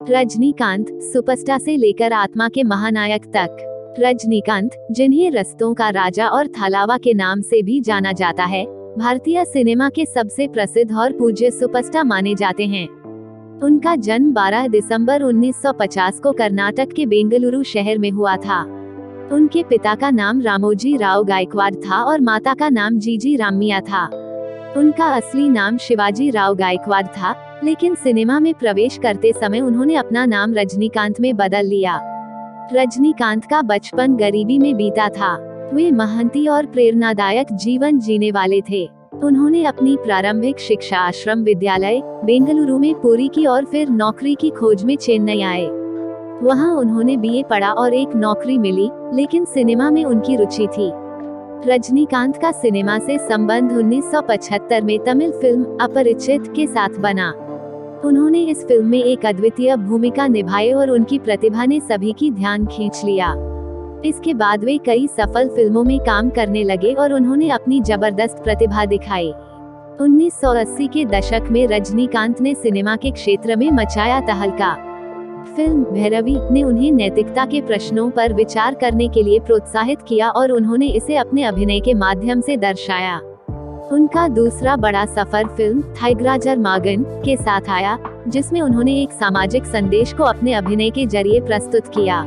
Rajinikanth, superstar से लेकर आत्मा के महानायक तक। रजनीकांत, जिन्हें रस्तों का राजा और थालावा के नाम से भी जाना जाता है, भारतीय सिनेमा के सबसे प्रसिद्ध और पूज्य सुपरस्टार माने जाते हैं। उनका जन्म 12 दिसंबर 1950 को कर्नाटक के बेंगलुरु शहर में हुआ था। उनके पिता का नाम रामोजी राव गायकवाड़ था और माता का नाम जीजी रामैया था। उनका असली नाम शिवाजी राव गायकवाड़ था, लेकिन सिनेमा में प्रवेश करते समय उन्होंने अपना नाम रजनीकांत में बदल लिया। रजनीकांत का बचपन गरीबी में बीता था। वे मेहनती और प्रेरणादायक जीवन जीने वाले थे। उन्होंने अपनी प्रारंभिक शिक्षा आश्रम विद्यालय बेंगलुरु में पूरी की और फिर नौकरी की खोज में चेन्नई आए। वहां उन्होंने बीए पढ़ा और एक नौकरी मिली, लेकिन सिनेमा में उनकी रुचि थी। रजनीकांत का सिनेमा से संबंध 1975 में तमिल फिल्म अपरिचित के साथ बना। उन्होंने इस फिल्म में एक अद्वितीय भूमिका निभाई और उनकी प्रतिभा ने सभी की ध्यान खींच लिया। इसके बाद वे कई सफल फिल्मों में काम करने लगे और उन्होंने अपनी जबरदस्त प्रतिभा दिखाई। 1980 के दशक में रजनीकांत ने सिनेमा के क्षेत्र में मचाया तहलका। फिल्म भैरवी ने उन्हें नैतिकता के प्रश्नों पर विचार करने के लिए प्रोत्साहित किया और उन्होंने इसे अपने अभिनय के माध्यम से दर्शाया। उनका दूसरा बड़ा सफर फिल्म थाइग्राजर मागन के साथ आया, जिसमें उन्होंने एक सामाजिक संदेश को अपने अभिनय के जरिए प्रस्तुत किया।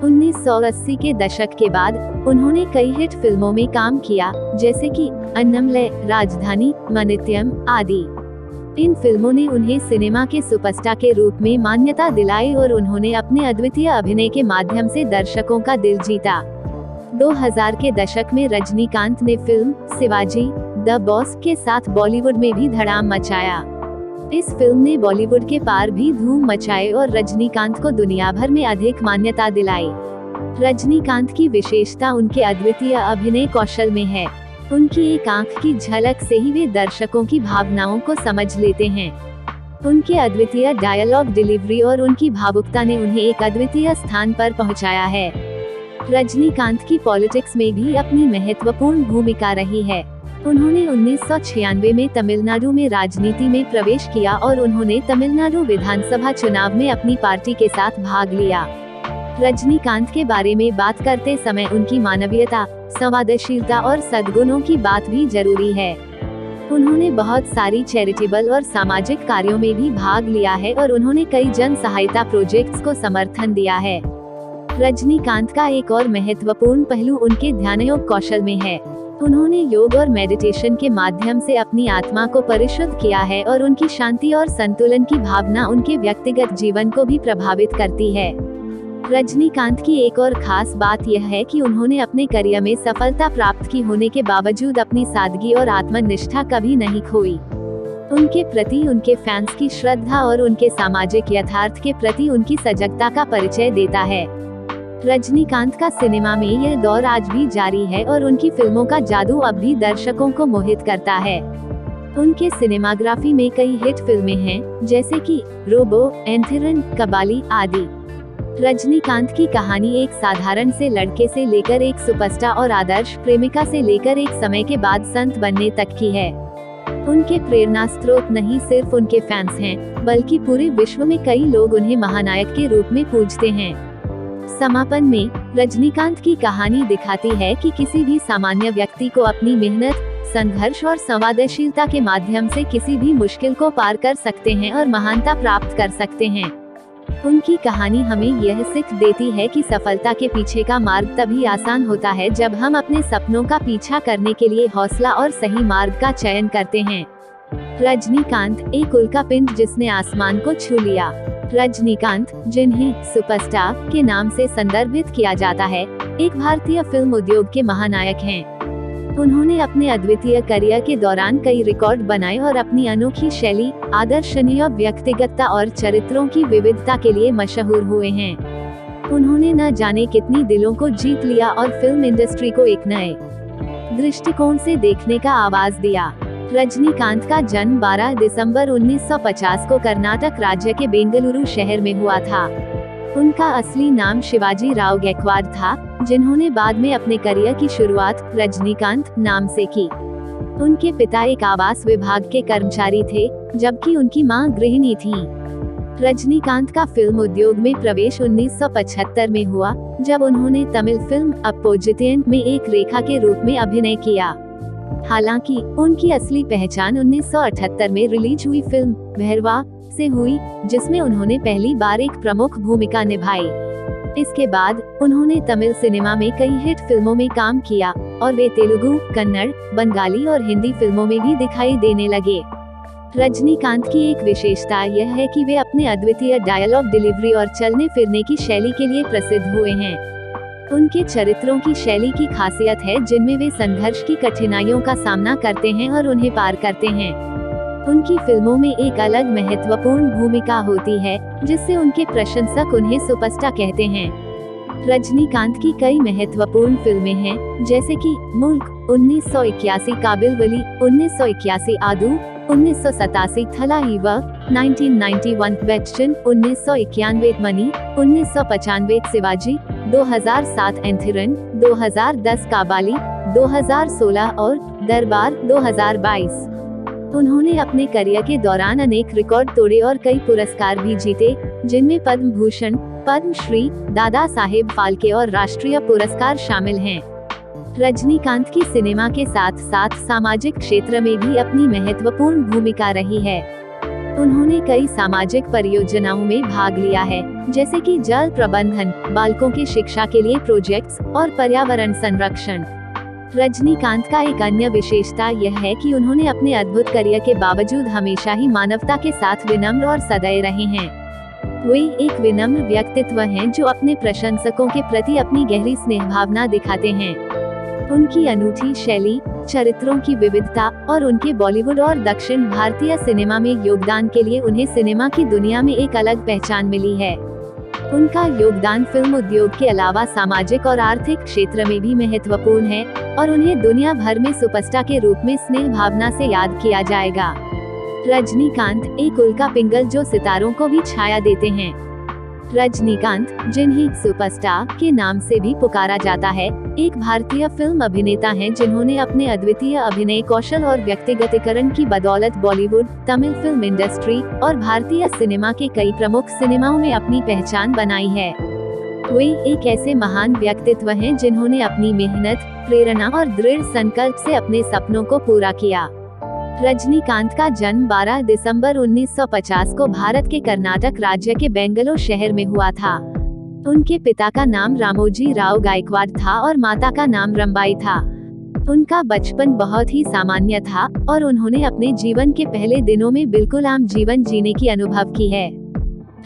1980 के दशक के बाद उन्होंने कई हिट फिल्मों में काम किया, जैसे कि अन्नमलै, राजधानी, मनित्यम आदि। इन फिल्मों ने उन्हें सिनेमा के सुपरस्टार के रूप में मान्यता दिलाई और उन्होंने अपने अद्वितीय अभिनय के माध्यम से दर्शकों का दिल जीता। 2000 के दशक में रजनीकांत ने फिल्म शिवाजी द बॉस के साथ बॉलीवुड में भी धड़ाम मचाया। इस फिल्म ने बॉलीवुड के पार भी धूम मचाई और रजनीकांत को दुनिया भर में अधिक मान्यता दिलाई। रजनीकांत की विशेषता उनके अद्वितीय अभिनय कौशल में है। उनकी एक आंख की झलक से ही वे दर्शकों की भावनाओं को समझ लेते हैं। उनके अद्वितीय डायलॉग डिलीवरी और उनकी भावुकता ने उन्हें एक अद्वितीय स्थान पर पहुंचाया है। रजनीकांत की पॉलिटिक्स में भी अपनी महत्वपूर्ण भूमिका रही है। उन्होंने 1996 में तमिलनाडु में राजनीति में प्रवेश किया और उन्होंने तमिलनाडु विधानसभा चुनाव में अपनी पार्टी के साथ भाग लिया। रजनीकांत के बारे में बात करते समय उनकी मानवीयता, संवेदनशीलता और सद्गुणों की बात भी जरूरी है। उन्होंने बहुत सारी चैरिटेबल और सामाजिक कार्यों में भी भाग लिया है और उन्होंने कई जन सहायता प्रोजेक्ट्स को समर्थन दिया है। रजनीकांत का एक और महत्वपूर्ण पहलू उनके ध्यानयोग कौशल में है। उन्होंने योग और मेडिटेशन के माध्यम से अपनी आत्मा को परिशुद्ध किया है और उनकी शांति और संतुलन की भावना उनके व्यक्तिगत जीवन को भी प्रभावित करती है। रजनीकांत की एक और खास बात यह है कि उन्होंने अपने करियर में सफलता प्राप्त की होने के बावजूद अपनी सादगी और आत्मनिष्ठा कभी नहीं खोई। उनके प्रति उनके फैंस की श्रद्धा और उनके सामाजिक यथार्थ के प्रति उनकी सजगता का परिचय देता है। रजनीकांत का सिनेमा में यह दौर आज भी जारी है और उनकी फिल्मों का जादू अब भी दर्शकों को मोहित करता है। उनके सिनेमाग्राफी में कई हिट फिल्में हैं, जैसे कि रोबो, एंथिरन, कबाली आदि। रजनीकांत की कहानी एक साधारण से लड़के से लेकर एक सुपरस्टार और आदर्श प्रेमिका से लेकर एक समय के बाद संत बनने तक की है। उनके प्रेरणा स्रोत नहीं सिर्फ उनके फैंस हैं, बल्कि पूरे विश्व में कई लोग उन्हें महानायक के रूप में पूजते हैं। समापन में रजनीकांत की कहानी दिखाती है कि किसी भी सामान्य व्यक्ति को अपनी मेहनत, संघर्ष और संवेदनशीलता के माध्यम से किसी भी मुश्किल को पार कर सकते हैं और महानता प्राप्त कर सकते हैं। उनकी कहानी हमें यह सीख देती है कि सफलता के पीछे का मार्ग तभी आसान होता है जब हम अपने सपनों का पीछा करने के लिए हौसला और सही मार्ग का चयन करते हैं। रजनीकांत, एक उल्कापिंड जिसने आसमान को छू लिया। रजनीकांत, जिन्हें सुपरस्टार के नाम से संदर्भित किया जाता है, एक भारतीय फिल्म उद्योग के महानायक हैं। उन्होंने अपने अद्वितीय करियर के दौरान कई रिकॉर्ड बनाए और अपनी अनोखी शैली, आदर्शनीय व्यक्तिगतता और चरित्रों की विविधता के लिए मशहूर हुए हैं। उन्होंने न जाने कितनी दिलों को जीत लिया और फिल्म इंडस्ट्री को एक नए दृष्टिकोण से देखने का आवाज दिया। रजनीकांत का जन्म 12 दिसंबर 1950 को कर्नाटक राज्य के बेंगलुरु शहर में हुआ था। उनका असली नाम शिवाजी राव गायकवाड़ था, जिन्होंने बाद में अपने करियर की शुरुआत रजनीकांत नाम से की। उनके पिता एक आवास विभाग के कर्मचारी थे, जबकि उनकी मां गृहिणी थीं। रजनीकांत का फिल्म उद्योग में प्रवेश 1975 में हुआ, जब उन्होंने तमिल फिल्म अप्पोजिटियन में एक रेखा के रूप में अभिनय किया। हालांकि उनकी असली पहचान 1978 में रिलीज हुई फिल्म भैरवा से हुई, जिसमें उन्होंने पहली बार एक प्रमुख भूमिका निभाई। इसके बाद उन्होंने तमिल सिनेमा में कई हिट फिल्मों में काम किया और वे तेलुगु, कन्नड़, बंगाली और हिंदी फिल्मों में भी दिखाई देने लगे। रजनीकांत की एक विशेषता यह है कि वे अपने अद्वितीय डायलॉग डिलीवरी और चलने फिरने की शैली के लिए प्रसिद्ध हुए हैं। उनके चरित्रों की शैली की खासियत है जिनमें वे संघर्ष की कठिनाइयों का सामना करते हैं और उन्हें पार करते हैं। उनकी फिल्मों में एक अलग महत्वपूर्ण भूमिका होती है, जिससे उनके प्रशंसक उन्हें सुपरस्टार कहते हैं। रजनीकांत की कई महत्वपूर्ण फिल्में हैं, जैसे कि मुल्क 1981, काबिलवली 1981, आदू 1987, थलाइवा 1991, वेस्टर्न 1991, मनी 1995, शिवाजी 2007, एंथिरन 2010, काबाली 2016 और दरबार 2022। उन्होंने अपने करियर के दौरान अनेक रिकॉर्ड तोड़े और कई पुरस्कार भी जीते, जिनमें पद्म भूषण, पद्मश्री, दादा साहेब फाल्के और राष्ट्रीय पुरस्कार शामिल हैं। रजनीकांत की सिनेमा के साथ साथ सामाजिक क्षेत्र में भी अपनी महत्वपूर्ण भूमिका रही है। उन्होंने कई सामाजिक परियोजनाओं में भाग लिया है, जैसे कि जल प्रबंधन, बालकों की शिक्षा के लिए प्रोजेक्ट्स और पर्यावरण संरक्षण। रजनीकांत का एक अन्य विशेषता यह है कि उन्होंने अपने अद्भुत करियर के बावजूद हमेशा ही मानवता के साथ विनम्र और सदैव रहे हैं। वे एक विनम्र व्यक्तित्व हैं जो अपने प्रशंसकों के प्रति अपनी गहरी स्नेह भावना दिखाते हैं। उनकी अनूठी शैली, चरित्रों की विविधता और उनके बॉलीवुड और दक्षिण भारतीय सिनेमा में योगदान के लिए उन्हें सिनेमा की दुनिया में एक अलग पहचान मिली है। उनका योगदान फिल्म उद्योग के अलावा सामाजिक और आर्थिक क्षेत्र में भी महत्वपूर्ण है और उन्हें दुनिया भर में सुपरस्टार के रूप में स्नेह भावना से याद किया जाएगा। रजनीकांत एक उल्का पिंगल जो सितारों को भी छाया देते हैं। रजनीकांत, जिन्हें सुपरस्टार के नाम से भी पुकारा जाता है, एक भारतीय फिल्म अभिनेता हैं जिन्होंने अपने अद्वितीय अभिनय कौशल और व्यक्तिगतीकरण की बदौलत बॉलीवुड, तमिल फिल्म इंडस्ट्री और भारतीय सिनेमा के कई प्रमुख सिनेमाओं में अपनी पहचान बनाई है। वे एक ऐसे महान व्यक्तित्व हैं जिन्होंने अपनी मेहनत, प्रेरणा और दृढ़ संकल्प से अपने सपनों को पूरा किया। रजनीकांत का जन्म 12 दिसंबर 1950 को भारत के कर्नाटक राज्य के बेंगलुरु शहर में हुआ था। उनके पिता का नाम रामोजी राव गायकवाड़ था और माता का नाम रंबाई था। उनका बचपन बहुत ही सामान्य था और उन्होंने अपने जीवन के पहले दिनों में बिल्कुल आम जीवन जीने की अनुभव की है।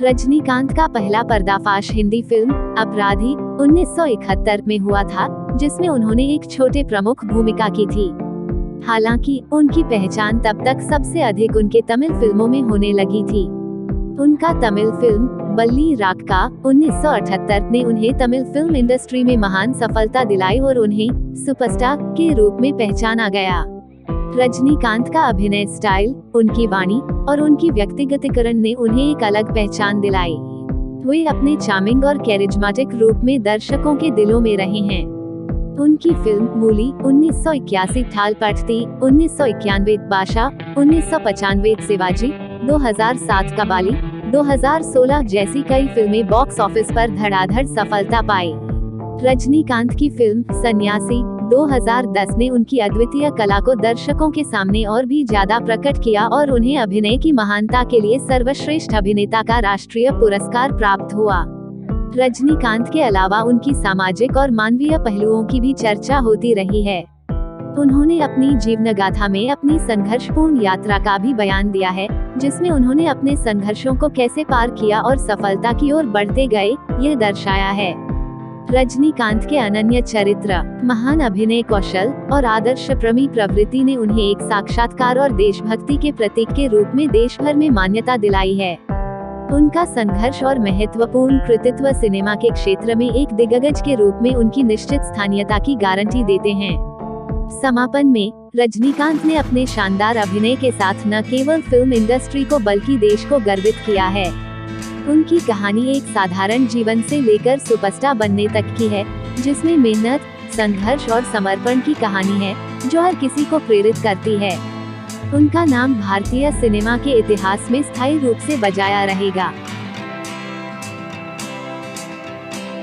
रजनीकांत का पहला पर्दाफाश हिंदी फिल्म अपराधी 1971 में हुआ था, जिसमें उन्होंने एक छोटे प्रमुख भूमिका की थी। हालांकि उनकी पहचान तब तक सबसे अधिक उनके तमिल फिल्मों में होने लगी थी। उनका तमिल फिल्म बल्ली राक्का 1978 ने उन्हें तमिल फिल्म इंडस्ट्री में महान सफलता दिलाई और उन्हें सुपरस्टार के रूप में पहचाना गया। रजनीकांत का अभिनय स्टाइल, उनकी वाणी और उनकी व्यक्तिगतीकरण ने उन्हें एक अलग पहचान दिलाई। वे अपने चार्मिंग और कैरिज्मेटिक रूप में दर्शकों के दिलों में रहे हैं। उनकी फिल्म मूली 1981, थाल पटती 1991, बादशाह 1995, शिवाजी 2007, कबाली 2016 जैसी कई फिल्में बॉक्स ऑफिस पर धड़ाधड़ सफलता पाई। रजनीकांत की फिल्म सन्यासी 2010 ने उनकी अद्वितीय कला को दर्शकों के सामने और भी ज्यादा प्रकट किया और उन्हें अभिनय की महानता के लिए सर्वश्रेष्ठ अभिनेता का राष्ट्रीय पुरस्कार प्राप्त हुआ। रजनीकांत के अलावा उनकी सामाजिक और मानवीय पहलुओं की भी चर्चा होती रही है। उन्होंने अपनी जीवन गाथा में अपनी संघर्षपूर्ण यात्रा का भी बयान दिया है, जिसमें उन्होंने अपने संघर्षों को कैसे पार किया और सफलता की ओर बढ़ते गए, यह दर्शाया है। रजनीकांत के अनन्य चरित्र, महान अभिनय कौशल और आदर्श प्रेमी प्रवृत्ति ने उन्हें एक साक्षात्कार और देशभक्ति के प्रतीक के रूप में देश भर में मान्यता दिलाई है। उनका संघर्ष और महत्वपूर्ण कृतित्व सिनेमा के क्षेत्र में एक दिग्गज के रूप में उनकी निश्चित स्थानीयता की गारंटी देते हैं। समापन में रजनीकांत ने अपने शानदार अभिनय के साथ न केवल फिल्म इंडस्ट्री को बल्कि देश को गर्वित किया है। उनकी कहानी एक साधारण जीवन से लेकर सुपरस्टार बनने तक की है, जिसमें मेहनत, संघर्ष और समर्पण की कहानी है, जो हर किसी को प्रेरित करती है। उनका नाम भारतीय सिनेमा के इतिहास में स्थायी रूप से बजाया रहेगा।